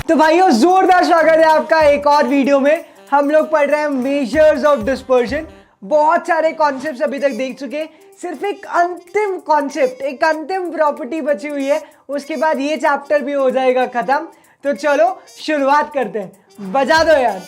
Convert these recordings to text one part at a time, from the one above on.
तो भाइयों जोरदार स्वागत है आपका एक और वीडियो में। हम लोग पढ़ रहे हैं मेजर्स ऑफ डिस्पर्जन। बहुत सारे कॉन्सेप्ट्स अभी तक देख चुके, सिर्फ एक अंतिम कॉन्सेप्ट, एक अंतिम प्रॉपर्टी बची हुई है, उसके बाद ये चैप्टर भी हो जाएगा खत्म। तो चलो शुरुआत करते हैं, बजा दो यार।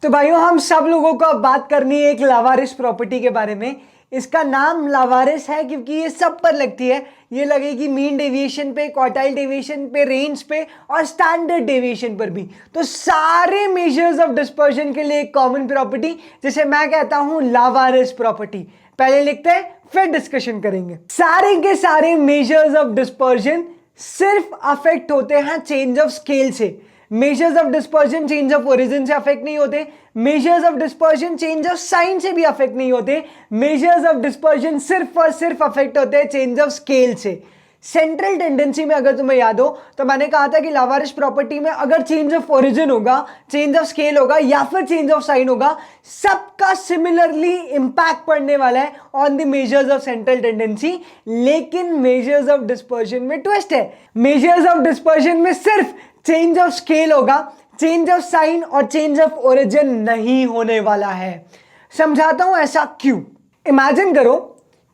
तो भाइयों हम सब लोगों को अब बात करनी है एक लावारिस प्रॉपर्टी के बारे में। इसका नाम लावारिस है क्योंकि ये सब पर लगती है। ये लगेगी मीन डेविएशन पे, क्वार्टाइल डेविएशन पे, रेंज पे और स्टैंडर्ड डेविएशन पर भी। तो सारे मेजर्स ऑफ डिस्पर्जन के लिए एक कॉमन प्रॉपर्टी, जिसे मैं कहता हूं लावारिस प्रॉपर्टी। पहले लिखते हैं फिर डिस्कशन करेंगे। सारे के सारे मेजर्स ऑफ डिस्पर्जन सिर्फ अफेक्ट होते हैं चेंज ऑफ स्केल से। Measures of dispersion change of origin से अफेक्ट नहीं होते। Measures of dispersion change of sign से भी अफेक्ट नहीं होते। मेजर्स ऑफ डिस्पर्जन सिर्फ और सिर्फ अफेक्ट होते हैं चेंज ऑफ स्केल से। सेंट्रल टेंडेंसी में अगर तुम्हें याद हो तो मैंने कहा था कि लावारिस प्रॉपर्टी में अगर चेंज ऑफ ओरिजिन होगा, चेंज ऑफ स्केल होगा या फिर चेंज ऑफ साइन होगा, सबका सिमिलरली इंपैक्ट पड़ने वाला है on the measures of central tendency. लेकिन मेजर्स ऑफ डिस्पर्जन में ट्विस्ट है। मेजर्स ऑफ डिस्पर्जन में सिर्फ चेंज ऑफ स्केल होगा, चेंज ऑफ साइन और चेंज ऑफ ओरिजिन नहीं होने वाला है। समझाता हूं ऐसा क्यों। इमेजिन करो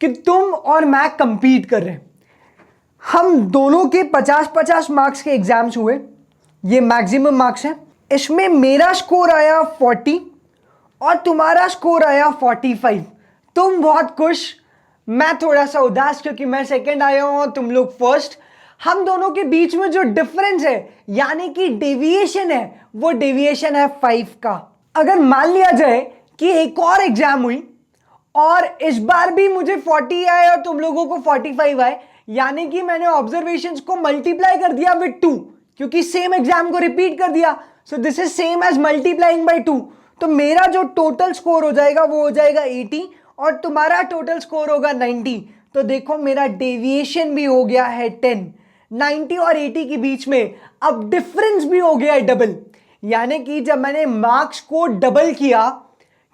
कि तुम और मैं कंपीट कर रहे हैं। हम दोनों के 50-50 मार्क्स के एग्जाम्स हुए, ये मैक्सिमम मार्क्स हैं। इसमें मेरा स्कोर आया 40 और तुम्हारा स्कोर आया 45। तुम बहुत खुश, मैं थोड़ा सा उदास क्योंकि मैं सेकंड आया हूं और तुम लोग फर्स्ट। हम दोनों के बीच में जो डिफरेंस है यानी कि डेविएशन है, वो डेविएशन है 5 का। अगर मान लिया जाए कि एक और एग्जाम हुई और इस बार भी मुझे 40 आए और तुम लोगों को 45 आए, यानी कि मैंने ऑब्जर्वेशंस को मल्टीप्लाई कर दिया विद 2, क्योंकि सेम एग्जाम को रिपीट कर दिया। So this is same as multiplying by 2। तो मेरा जो टोटल स्कोर हो जाएगा वो हो जाएगा 80 और तुम्हारा टोटल स्कोर होगा 90। तो देखो मेरा डेविएशन भी हो गया है 10। 90 और 80 के बीच में अब डिफरेंस भी हो गया है डबल। यानी कि जब मैंने मार्क्स को डबल किया,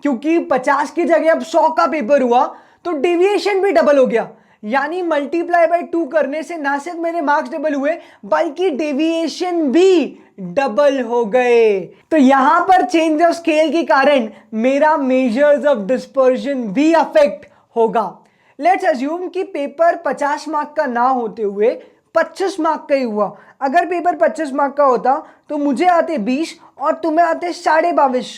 क्योंकि 50 की जगह अब 100 का पेपर हुआ, तो डेविएशन भी डबल हो गया। यानी मल्टीप्लाई बाय 2 करने से ना सिर्फ मेरे मार्क्स डबल हुए बल्कि डेविएशन भी डबल हो गए। तो यहां पर चेंज ऑफ स्केल के कारण मेरा मेजर्स ऑफ डिस्पर्जन भी अफेक्ट होगा। लेट्स अज्यूम कि पेपर 50 मार्क का ना होते हुए 25 मार्क का ही हुआ। अगर पेपर 25 मार्क का होता तो मुझे आते 20 और तुम्हें आते 22.5।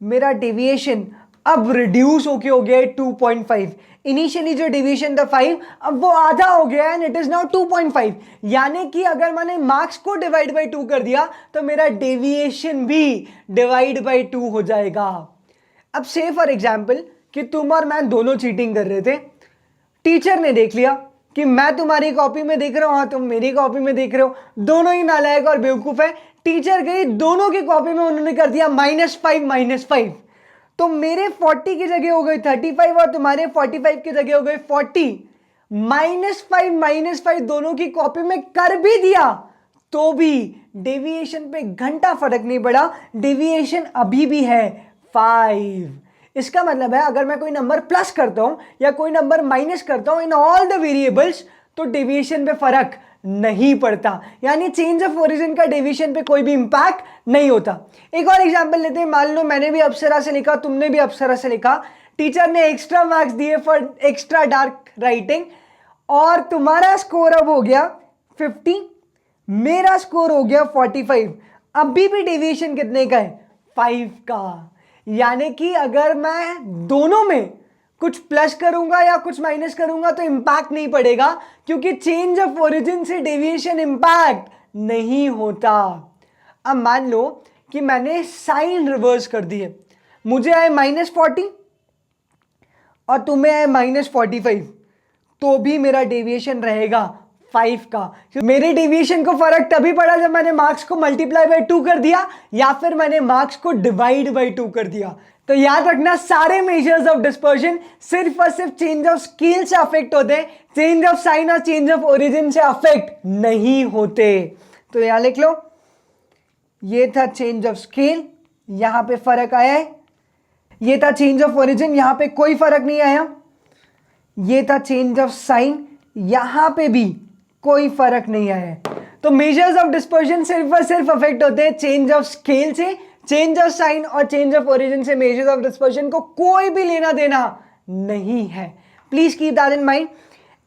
मेरा डेविएशन अब रिड्यूस होके हो गया है 2.5। इनिशियली जो डेविएशन था 5, अब वो आधा हो गया एंड इट इज नाउ 2.5। यानी कि अगर मैंने मार्क्स को डिवाइड बाय 2 कर दिया तो मेरा डेविएशन भी डिवाइड बाय 2 हो जाएगा। अब से फॉर एग्जाम्पल कि तुम और मैं दोनों चीटिंग कर रहे थे। टीचर ने देख लिया कि मैं तुम्हारी कॉपी में देख रहा हूं, हाँ तुम मेरी कॉपी में देख रहे हो, दोनों ही नालायक और बेवकूफ है। टीचर गई, दोनों की कॉपी में उन्होंने कर दिया -5 -5। तो मेरे 40 की जगह हो गई 35 और तुम्हारे 45 की जगह हो गई 40। -5 -5 दोनों की कॉपी में कर भी दिया तो भी डेविएशन पे घंटा फर्क नहीं पड़ा। डेविएशन अभी भी है 5। इसका मतलब है अगर मैं कोई नंबर प्लस करता हूं या कोई नंबर माइनस करता हूं इन ऑल द वेरिएबल्स, तो डेविएशन पे फर्क नहीं पड़ता। यानी चेंज ऑफ ओरिजिन का डेविएशन पे कोई भी इंपैक्ट नहीं होता। एक और एग्जांपल लेते हैं। मान लो मैंने भी अप्सरा से लिखा, तुमने भी अप्सरा से लिखा, टीचर ने एक्स्ट्रा मार्क्स दिए फॉर एक्स्ट्रा डार्क राइटिंग और तुम्हारा स्कोर अब हो गया 50, मेरा स्कोर हो गया 45। अभी भी डेविएशन कितने का है? 5 का। यानी कि अगर मैं दोनों में कुछ प्लस करूंगा या कुछ माइनस करूंगा तो इंपैक्ट नहीं पड़ेगा, क्योंकि चेंज ऑफ ओरिजिन से डेविएशन इंपैक्ट नहीं होता। अब मान लो कि मैंने साइन रिवर्स कर दिए, मुझे आए -40 और तुम्हें आए -45, तो भी मेरा डेविएशन रहेगा 5 का। मेरे डेविएशन को फर्क तभी पड़ा जब मैंने मार्क्स को मल्टीप्लाई बाय 2 कर दिया या फिर मैंने मार्क्स को डिवाइड बाय 2 कर दिया। तो याद रखना सारे मेजर्स ऑफ डिस्पर्जन सिर्फ और सिर्फ चेंज ऑफ स्केल से अफेक्ट होते हैं, चेंज ऑफ साइन और चेंज ऑफ ओरिजिन से अफेक्ट नहीं होते। तो यहां लिख लो, ये था चेंज ऑफ स्केल, यहां पे फर्क आया है। ये था चेंज ऑफ ओरिजिन, यहां पे कोई फर्क नहीं आया। ये था चेंज ऑफ साइन, यहां पे भी कोई फर्क नहीं आया। तो मेजर्स ऑफ डिस्पर्जन सिर्फ और सिर्फ अफेक्ट होते हैं चेंज ऑफ स्केल से, चेंज ऑफ साइन और चेंज ऑफ ओरिजिन से मेजर्स ऑफ डिस्पर्जन को कोई भी लेना देना नहीं है। Please keep that in mind.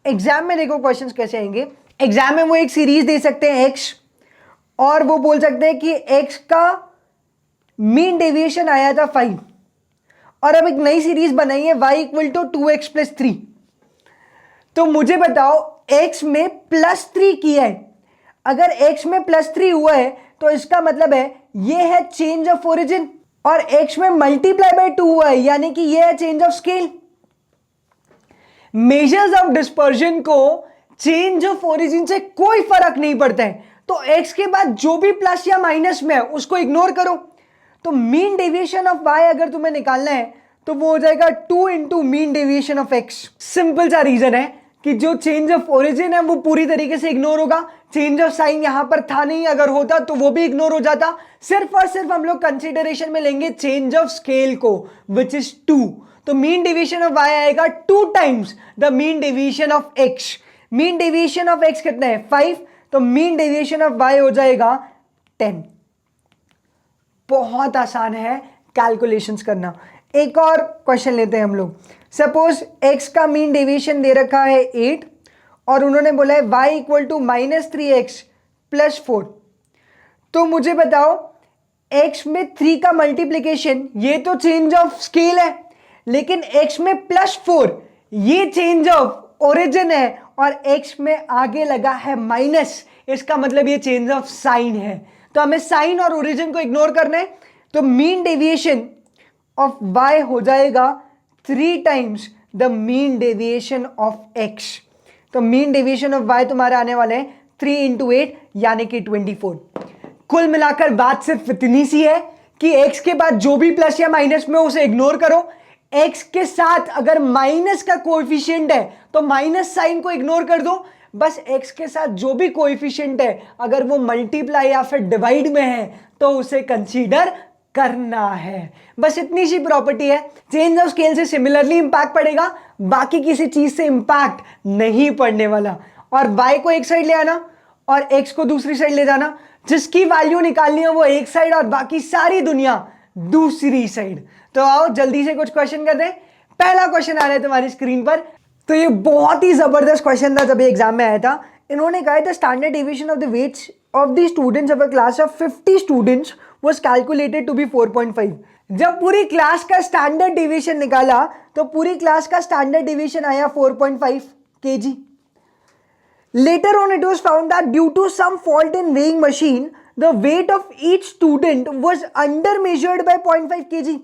Exam में देखो क्वेश्चंस कैसे आएंगे। एग्जाम में वो एक सीरीज दे सकते हैं x, और वो बोल सकते हैं कि x का मीन डेविएशन आया था 5, और अब एक नई सीरीज बनाई है y equal to 2x plus 3। तो मुझे बताओ x में +3 किया है, अगर x में +3 हुआ है तो इसका मतलब है ये है चेंज ऑफ ओरिजिन, और x में मल्टीप्लाई बाय 2 हुआ है यानी कि ये है change of scale. Measures of dispersion को चेंज ऑफ ओरिजिन से कोई फर्क नहीं पड़ता है, तो x के बाद जो भी प्लस या माइनस में है उसको इग्नोर करो। तो मीन डेविएशन ऑफ y अगर तुम्हें निकालना है तो वो हो जाएगा 2 into mean deviation of x। Simple सा रीजन है कि जो चेंज ऑफ ओरिजिन है वो पूरी तरीके से इग्नोर होगा, चेंज ऑफ साइन यहां पर था नहीं, अगर होता तो वो भी इग्नोर हो जाता। सिर्फ और सिर्फ हम लोग कंसीडरेशन में लेंगे चेंज ऑफ स्केल को, विच इज 2। तो मीन डेविएशन ऑफ y आएगा 2 times the mean deviation of x। Mean deviation of x कितना है 5, तो मीन डेविएशन ऑफ y हो जाएगा 10। बहुत आसान है कैलकुलेशंस करना। एक और क्वेश्चन लेते हैं हम लोग। सपोज x का मीन डेविएशन दे रखा है 8, और उन्होंने बोला है y equal to -3x plus 4। तो मुझे बताओ x में 3 का मल्टीप्लीकेशन, ये तो चेंज ऑफ स्केल है, लेकिन x में +4 ये चेंज ऑफ ओरिजिन है, और x में आगे लगा है माइनस, इसका मतलब ये चेंज ऑफ साइन है। तो हमें साइन और ओरिजिन को इग्नोर करना है। तो मीन डेविएशन ऑफ y हो जाएगा 3 times the mean deviation of x। तो मीन डेविएशन ऑफ y तुम्हारा आने वाले हैं 3 इंटू 8 यानी कि 24। कुल मिलाकर बात सिर्फ इतनी सी है कि x के बाद जो भी प्लस या माइनस में उसे इग्नोर करो। x के साथ अगर माइनस का कोएफिशिएंट है तो माइनस साइन को इग्नोर कर दो। बस x के साथ जो भी कोएफिशिएंट है अगर वो मल्टीप्लाई या फिर डिवाइड में है तो उसे कंसीडर करना है। बस इतनी सी प्रॉपर्टी है। चेंज ऑफ स्केल से सिमिलरली इंपैक्ट पड़ेगा, बाकी किसी चीज से इंपैक्ट नहीं पड़ने वाला। और y को एक साइड ले आना और x को दूसरी साइड ले जाना, जिसकी वैल्यू निकालनी है वो एक साइड और बाकी सारी दुनिया दूसरी साइड। तो आओ जल्दी से कुछ क्वेश्चन कर दें। पहला क्वेश्चन आ रहा है तुम्हारी स्क्रीन पर। तो ये बहुत ही जबरदस्त क्वेश्चन था जब एग्जाम में आया था। इन्होंने कहा था standard deviation of the weights of the students of a class of 50 students was calculated to be 4.5। जब पूरी क्लास का स्टैंडर्ड डेविएशन निकाला तो पूरी क्लास का स्टैंडर्ड डेविएशन आया 4.5 kg। Later on it was found that due to some fault in weighing machine the weight of each student was under measured by 0.5 kg।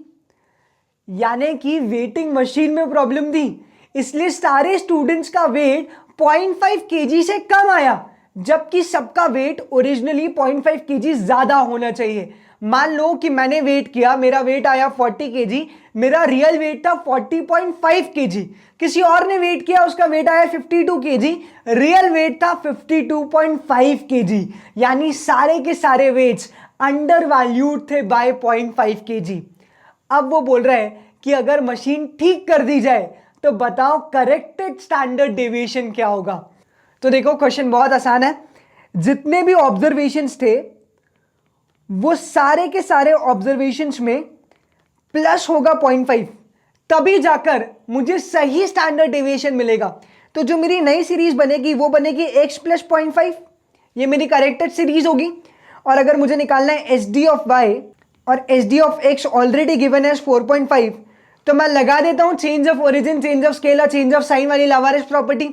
यानी कि वेटिंग मशीन में problem थी, इसलिए सारे स्टूडेंट्स का wait 0.5 kg से कम आया, जबकि सबका वेट ओरिजिनली 0.5 kg ज्यादा होना चाहिए। मान लो कि मैंने वेट किया, मेरा वेट आया 40 kg, मेरा रियल वेट था 40.5 kg। किसी और ने वेट किया, उसका वेट आया 52 kg, रियल वेट था 52.5 kg। यानी सारे के सारे वेट्स अंडर वैल्यूड थे बाय 0.5 kg। अब वो बोल रहा है कि अगर मशीन ठीक कर दी जाए तो बताओ करेक्टेड स्टैंडर्ड डेविएशन क्या होगा। तो देखो क्वेश्चन बहुत आसान है। जितने भी ऑब्जर्वेशंस थे वो सारे के सारे ऑब्जर्वेशंस में प्लस होगा 0.5, तभी जाकर मुझे सही स्टैंडर्ड डेविएशन मिलेगा। तो जो मेरी नई सीरीज बनेगी वो बनेगी x प्लस 0.5, ये मेरी करेक्टेड सीरीज होगी। और अगर मुझे निकालना है एस डी ऑफ वाई और S D of x already given है 4.5, तो मैं लगा देता हूं change of origin, change of scale और चेंज ऑफ साइन वाली लावारिस प्रॉपर्टी।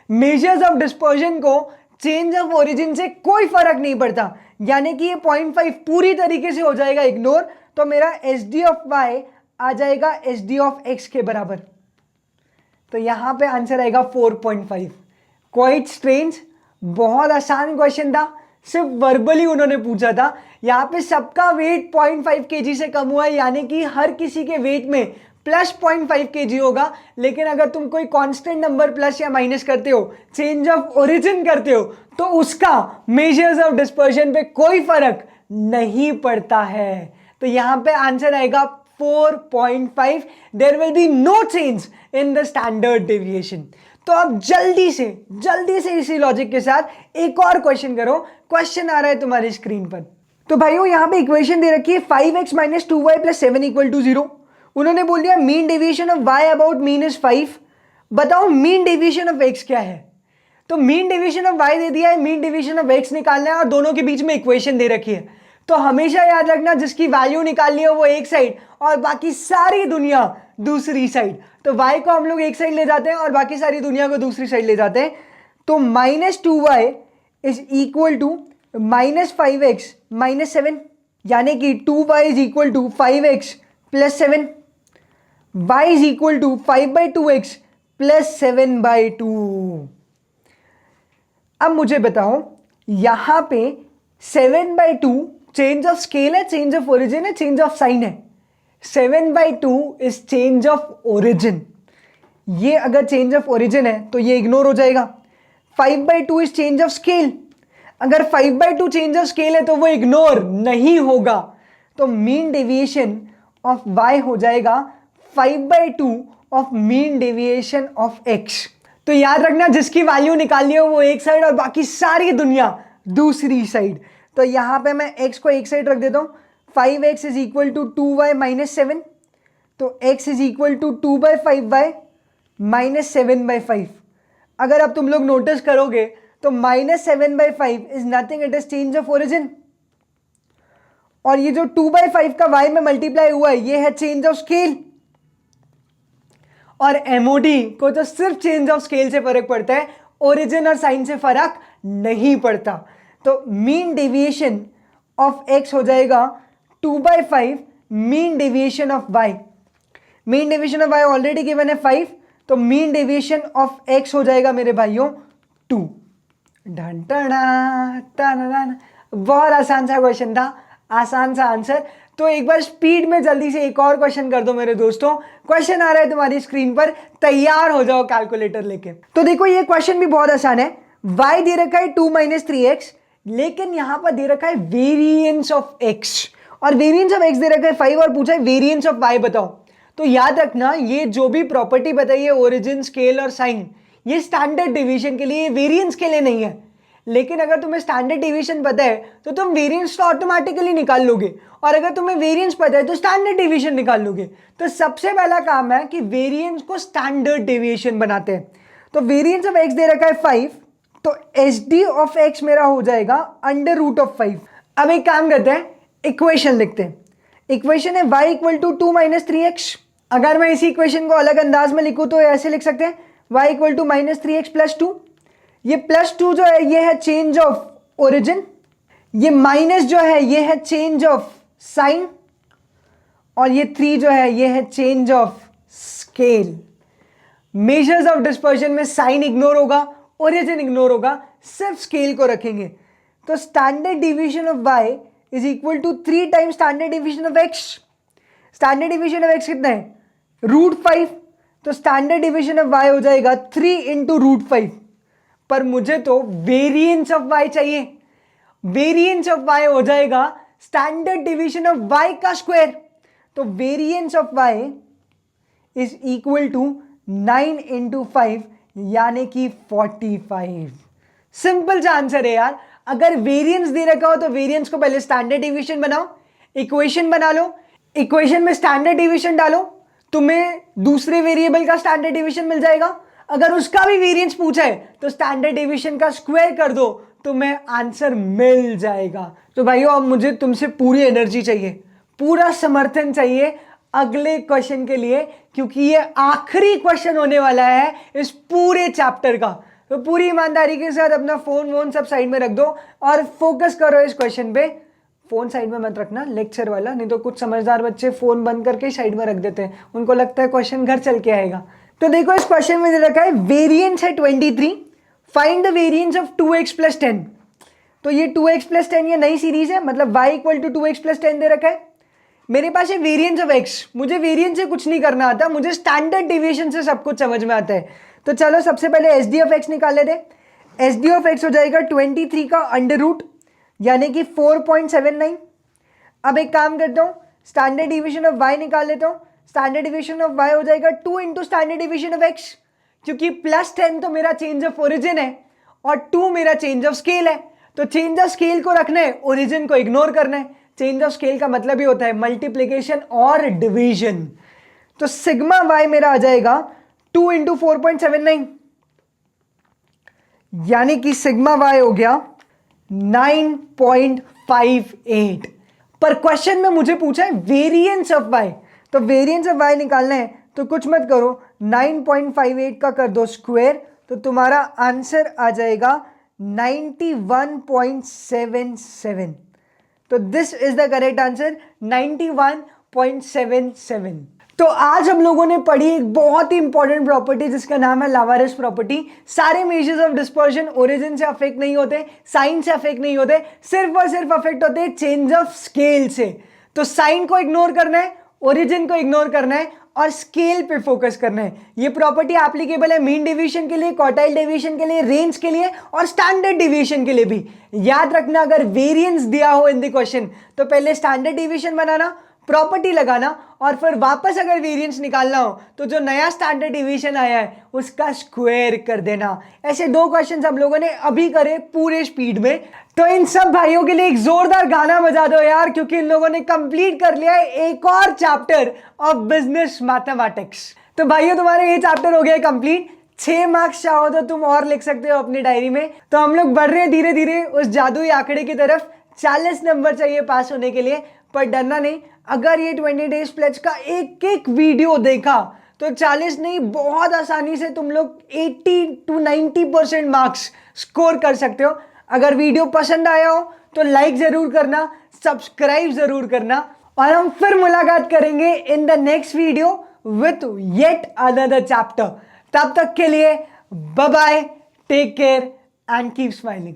मेजर्स ऑफ डिस्पर्जन को चेंज ऑफ ओरिजिन से कोई फर्क नहीं पड़ता, यानी कि ये 0.5 पूरी तरीके से हो जाएगा इग्नोर। तो मेरा एस डी ऑफ वाई आ जाएगा एस डी ऑफ एक्स के बराबर। तो यहां पे आंसर आएगा 4.5। क्वाइट स्ट्रेंज, बहुत आसान क्वेश्चन था, सिर्फ वर्बली उन्होंने पूछा था। यहाँ पे सबका वेट 0.5 kg से कम हुआ है, यानी कि हर किसी के वेट में प्लस 0.5 kg होगा। लेकिन अगर तुम कोई कांस्टेंट नंबर प्लस या माइनस करते हो, चेंज ऑफ ओरिजिन करते हो, तो उसका मेजर्स ऑफ डिस्पर्जन पे कोई फर्क नहीं पड़ता है। तो यहाँ पे आंसर आएगा 4.5, there will be no change in the standard deviation. तो अब जल्दी से इसी लॉजिक के साथ एक और क्वेश्चन करो। क्वेश्चन आ रहा है तुम्हारी स्क्रीन पर। तो भाइयों यहां पे इक्वेशन दे रखी है 5x minus 2y plus 7 equal to 0। उन्होंने बोल दिया mean deviation of y about mean is 5। बताओ मीन डेविएशन ऑफ x क्या है। तो मीन डेविएशन ऑफ y दे दिया है, मीन डेविएशन ऑफ x निकालना है और दोनों के बीच में इक्वेशन दे रखी है। तो हमेशा याद रखना जिसकी वैल्यू निकालनी है वो एक साइड और बाकी सारी दुनिया दूसरी साइड। तो y को हम लोग एक साइड ले जाते हैं और बाकी सारी दुनिया को दूसरी साइड ले जाते हैं। तो minus 2y is equal to minus 5x minus 7, यानी कि 2y is equal to 5x plus 7, y is equal to 5/2x plus 7/2। अब मुझे बताओ यहां पे 7/2 चेंज ऑफ स्केल है, चेंज ऑफ ओरिजिन है, चेंज ऑफ साइन है। 7/2 इज चेंज ऑफ ओरिजिन। ये अगर चेंज ऑफ ओरिजिन है तो ये इग्नोर हो जाएगा। 5/2 इज चेंज ऑफ स्केल। अगर 5/2 चेंज ऑफ स्केल है तो वो इग्नोर नहीं होगा। तो मीन डेविएशन ऑफ y हो जाएगा 5/2 of mean deviation of x। तो याद रखना जिसकी वैल्यू निकालनी हो वो एक साइड और बाकी सारी दुनिया दूसरी साइड। तो यहां पे मैं x को एक साइड रख देता हूं। 5x is equal to 2y minus 7। तो x is equal to 2/5y minus 7/5। अगर अब तुम लोग नोटिस करोगे तो minus 7/5 is nothing, it is change of origin. और ये जो 2/5 का y में मल्टीप्लाई हुआ है ये है चेंज ऑफ स्केल। और एमओडी को तो सिर्फ चेंज ऑफ स्केल से फर्क पड़ता है, ओरिजिन और साइन से फर्क नहीं पड़ता। तो मीन डेविएशन ऑफ x हो जाएगा 2/5 mean deviation of y। Mean deviation of y already given है 5, तो मीन डेविएशन ऑफ x हो जाएगा मेरे भाइयों 2। बहुत आसान सा क्वेश्चन था, आसान सा आंसर। तो एक बार स्पीड में जल्दी से एक और क्वेश्चन कर दो मेरे दोस्तों। क्वेश्चन आ रहा है तुम्हारी स्क्रीन पर, तैयार हो जाओ कैलकुलेटर लेके। तो देखो ये क्वेश्चन भी बहुत आसान है। y दे रखा है 2 माइनस 3x, लेकिन यहां पर दे रखा है वेरिएंस ऑफ x और वेरिएंस ऑफ x दे रखा है 5 और पूछा है वेरिएंस ऑफ y बताओ। तो याद रखना ये जो भी प्रॉपर्टी बताई है ओरिजिन, स्केल और साइन, ये स्टैंडर्ड डेविएशन के लिए, वेरिएंस के लिए नहीं है। लेकिन अगर तुम्हें स्टैंडर्ड डेविएशन पता है तो तुम वेरिएंस तो ऑटोमेटिकली निकाल लोगे, और अगर तुम्हें वेरिएंस पता है तो स्टैंडर्ड डेविएशन निकाल लोगे। तो सबसे पहला काम है कि वेरिएंस को स्टैंडर्ड डेविएशन बनाते हैं। तो वेरिएंस ऑफ x दे रखा है 5, तो SD ऑफ x मेरा हो जाएगा अंडर रूट ऑफ 5। अब एक काम करते हैं, इक्वेशन लिखते हैं। इक्वेशन है y equal to 2 minus 3x। अगर मैं इसी इक्वेशन को अलग अंदाज में लिखूं तो ऐसे लिख सकते हैं y equal to minus 3x plus 2। ये प्लस 2 जो है ये है चेंज ऑफ ओरिजिन, ये माइनस जो है ये है चेंज ऑफ साइन, और ये 3 जो है ये है change of scale. Measures of dispersion में साइन इग्नोर होगा, ओरिजिन इग्नोर होगा, सिर्फ स्केल को रखेंगे। तो standard division of y is equal to 3 times standard division of x। Standard division of x कितना है? रूट 5। तो स्टैंडर्ड डिवीजन ऑफ y हो जाएगा 3 इंटू रूट 5। पर मुझे तो वेरिएंस ऑफ y चाहिए। वेरिएंस ऑफ y हो जाएगा स्टैंडर्ड डिवीजन ऑफ y का स्क्वायर। तो variance of y is equal to 9 into 5 यानी कि 45। सिंपल सा आंसर है यार। अगर वेरिएंस दे रखा हो तो वेरिएंस को पहले स्टैंडर्ड डिवीजन बनाओ, इक्वेशन बना लो, इक्वेशन में स्टैंडर्ड डिवीजन डालो, तुम्हें दूसरे वेरिएबल का स्टैंडर्ड डिवीजन मिल जाएगा। अगर उसका भी वेरिएंस पूछा है तो स्टैंडर्ड डिवीजन का स्क्वायर कर दो, तुम्हें आंसर मिल जाएगा। तो भाइयों अब मुझे तुमसे पूरी एनर्जी चाहिए, पूरा समर्थन चाहिए अगले क्वेश्चन के लिए, क्योंकि ये आखिरी क्वेश्चन होने वाला है इस पूरे चैप्टर का। तो पूरी ईमानदारी के साथ अपना फोन वोन सब साइड में रख दो और फोकस करो इस क्वेश्चन पे। फोन साइड में मत रखना लेक्चर वाला, नहीं तो कुछ समझदार बच्चे फोन बंद करके साइड में रख देते हैं, उनको लगता है क्वेश्चन घर चल के आएगा। तो देखो इस क्वेश्चन में दे रखा है वेरिएंस है 23, find the variance of 2x plus 10। तो ये 2x प्लस 10 ये नई सीरीज है, मतलब y equal to 2x plus 10 दे रखा है। मेरे पास है वेरिएंस ऑफ x, मुझे वेरिएंस से कुछ नहीं करना आता, मुझे स्टैंडर्ड डिवीजन से सब कुछ समझ में आता है। तो चलो सबसे पहले SD ऑफ x निकाल लेते हैं। SD ऑफ x हो जाएगा 23 का अंडर रूट यानी कि 4.79। अब एक काम करता हूँ, स्टैंडर्ड डिवीजन ऑफ y निकाल लेता हूँ। स्टैंडर्ड डिवीजन ऑफ y हो जाएगा 2 into standard division of x, क्योंकि +10 तो मेरा चेंज ऑफ ओरिजिन है और 2 मेरा चेंज ऑफ स्केल है। तो चेंज ऑफ स्केल को रखना है, ओरिजिन को इग्नोर करना है। चेंज ऑफ स्केल का मतलब ही होता है मल्टीप्लीकेशन और डिवीजन। तो सिग्मा y मेरा आ जाएगा 2 इंटू 4.79, यानी कि सिग्मा y हो गया 9.58। पर क्वेश्चन में मुझे पूछा है वेरिएंस ऑफ y, तो वेरिएंस ऑफ y निकालना है तो कुछ मत करो, 9.58 का कर दो स्क्वायर, तो तुम्हारा आंसर आ जाएगा 91.77। तो this is the correct answer, 91.77। तो आज हम लोगों ने पढ़ी एक बहुत ही इंपॉर्टेंट प्रॉपर्टी जिसका नाम है लावारिस प्रॉपर्टी। सारे मेजर्स ऑफ डिस्पर्शन ओरिजिन से अफेक्ट नहीं होते, साइन से अफेक्ट नहीं होते, सिर्फ और सिर्फ अफेक्ट होते हैं चेंज ऑफ स्केल से। तो साइन को इग्नोर करना है, ओरिजिन को इग्नोर करना है और स्केल पे फोकस करना है। ये प्रॉपर्टी एप्लीकेबल है मीन डेविएशन के लिए, क्वार्टाइल डेविएशन के लिए, रेंज के लिए और स्टैंडर्ड डेविएशन के लिए भी। याद रखना, अगर वेरिएंस दिया हो इन द क्वेश्चन तो पहले स्टैंडर्ड डेविएशन बनाना, प्रॉपर्टी लगाना और फिर वापस अगर वेरिएंस निकालना हो तो जो नया स्टैंडर्ड डिवीजन आया है उसका स्क्वायर कर देना। ऐसे 2 क्वेश्चंस हम लोगों ने अभी करे पूरे स्पीड में। तो इन सब भाइयों के लिए एक जोरदार गाना बजा दो यार, क्योंकि इन लोगों ने कंप्लीट कर लिया है एक और चैप्टर ऑफ बिजनेस मैथमेटिक्स। तो भाइयों तुम्हारे ये चैप्टर हो गया कंप्लीट। 6 मार्क्स चाहो तो तुम और लिख सकते हो अपनी डायरी में। तो हम लोग बढ़ रहे हैं धीरे धीरे उस जादुई आंकड़े की तरफ। 40 नंबर चाहिए पास होने के लिए, पर डरना नहीं। अगर ये 20 डेज प्लेज का एक एक वीडियो देखा तो 40 नहीं, बहुत आसानी से तुम लोग 80 to 90% मार्क्स स्कोर कर सकते हो। अगर वीडियो पसंद आया हो तो लाइक जरूर करना, सब्सक्राइब जरूर करना और हम फिर मुलाकात करेंगे in the next video with yet another chapter. तब तक के लिए bye bye, take care and keep smiling.